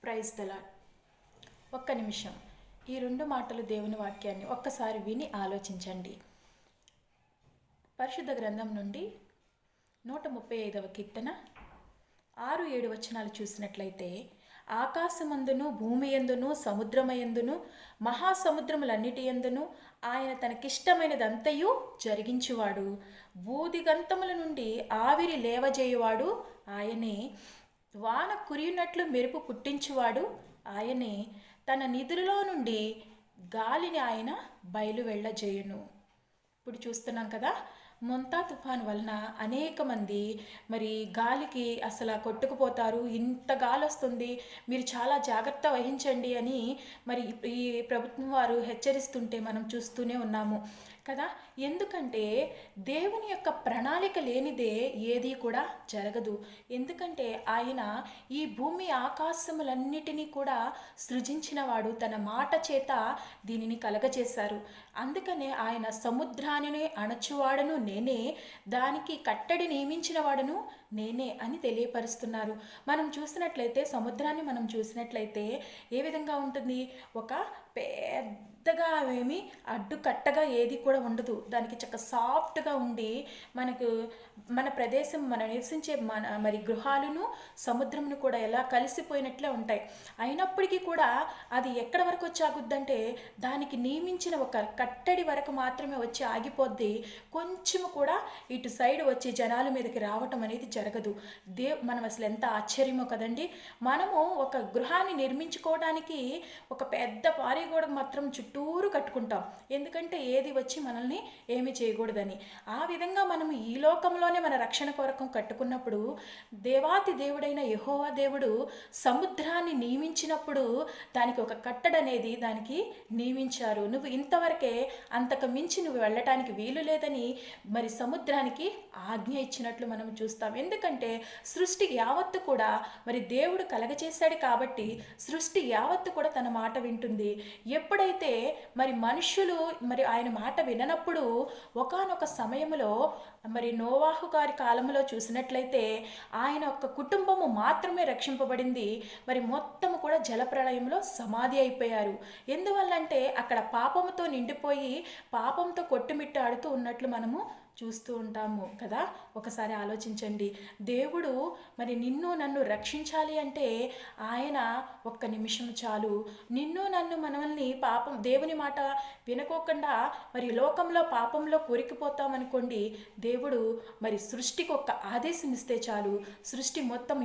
Praise the lord. ఒక్క నిమిషం ఈ రెండు మాటలు దేవుని వాక్యాన్ని ఒక్కసారి విని ఆలోచించండి. పరిశుద్ధ గ్రంథం నుండి 135వ కీర్తన 6-7 వచనాలు చూసినట్లయితే, ఆకాశమందును భూమి యందును సముద్రమయందును మహాసముద్రములన్నిటి యందును ఆయన తనకిష్టమైనదంతయు జరిగించువాడు. బూదిగంతముల నుండి ఆవిరి లేవజేయువాడు ఆయనే. వాన కురియునట్లు మెరుపు పుట్టించువాడు ఆయనే. తన నిధులలో నుండి గాలిని ఆయన బయలు వెళ్ళజేయును. ఇప్పుడు చూస్తున్నాం కదా, మొంతా తుఫాను వలన అనేక మంది మరి గాలికి అసలు కొట్టుకుపోతారు. ఇంత గాలి వస్తుంది, మీరు చాలా జాగ్రత్త వహించండి అని మరి ఈ ప్రభుత్వం వారు హెచ్చరిస్తుంటే మనం చూస్తూనే ఉన్నాము కదా. ఎందుకంటే దేవుని యొక్క ప్రణాళిక లేనిదే ఏది కూడా జరగదు. ఎందుకంటే ఆయన ఈ భూమి ఆకాశములన్నిటినీ కూడా సృజించినవాడు, తన మాట చేత దీనిని కలగజేశారు. అందుకనే ఆయన సముద్రాన్ని అణచువాడను నేనే, దానికి కట్టడి నియమించిన వాడను నేనే అని తెలియపరుస్తున్నారు. మనం చూసినట్లయితే సముద్రాన్ని మనం చూసినట్లయితే ఏ విధంగా ఉంటుంది, ఒక పెద్దగా ఏమి అడ్డుకట్టగా ఏది కూడా ఉండదు. దానికి చక్క సాఫ్ట్గా ఉండి మనకు మన ప్రదేశం, మనం నివసించే మరి గృహాలను సముద్రమును కూడా ఎలా కలిసిపోయినట్లే ఉంటాయి. అయినప్పటికీ కూడా అది ఎక్కడ వరకు వచ్చి ఆగుద్దంటే దానికి నియమించిన ఒక కట్టడి వరకు మాత్రమే వచ్చి ఆగిపోద్ది. కొంచెము కూడా ఇటు సైడ్ వచ్చి జనాల మీదకి రావటం అనేది జరగదు. మనం అసలు ఎంత ఆశ్చర్యమో కదండి. మనము ఒక గృహాన్ని నిర్మించుకోవడానికి ఒక పెద్ద పారిగోడ మాత్రం చుట్టూరు కట్టుకుంటాం, ఎందుకంటే ఏది వచ్చి మనల్ని ఏమి చేయకూడదని. ఆ విధంగా మనం ఈ లోకంలోనే మన రక్షణ కొరకు కట్టుకున్నప్పుడు దేవాతి దేవుడైన యెహోవా దేవుడు సముద్రాన్ని నియమించినప్పుడు దానికి ఒక కట్టడి అనేది దానికి నియమించారు. నువ్వు ఇంతవరకే, అంతకు మించి నువ్వు వెళ్ళటానికి వీలు లేదని మరి సముద్రానికి ఆజ్ఞ ఇచ్చినట్లు మనం చూస్తాం. ఎందుకంటే సృష్టి యావత్తు కూడా మరి దేవుడు కలగచేశాడు కాబట్టి సృష్టి యావత్తు కూడా తన మాట వింటుంది. ఎప్పుడైతే మరి మనుష్యులు మరి ఆయన మాట విననప్పుడు ఒకానొక సమయంలో మరి నోవాహు గారి కాలంలో చూసినట్లయితే ఆయన యొక్క కుటుంబము మాత్రమే రక్షింపబడింది. మరి మొత్తము కూడా జలప్రళయంలో సమాధి అయిపోయారు. ఎందువల్లంటే అక్కడ పాపముతో నిండిపోయి పాపంతో కొట్టుమిట్టాడుతూ ఉన్నట్లు మనము చూస్తూ ఉంటాము కదా. ఒకసారి ఆలోచించండి, దేవుడు మరి నిన్ను నన్ను రక్షించాలి అంటే ఆయన ఒక్క నిమిషం చాలు. నిన్ను నన్ను మనల్ని దేవుని మాట వినుకోకుండా మరి లోకంలో పాపంలో కూరికిపోతామనుకోండి, దేవుడు మరి సృష్టికి ఒక్క ఆదేశం ఇస్తే చాలు, సృష్టి మొత్తం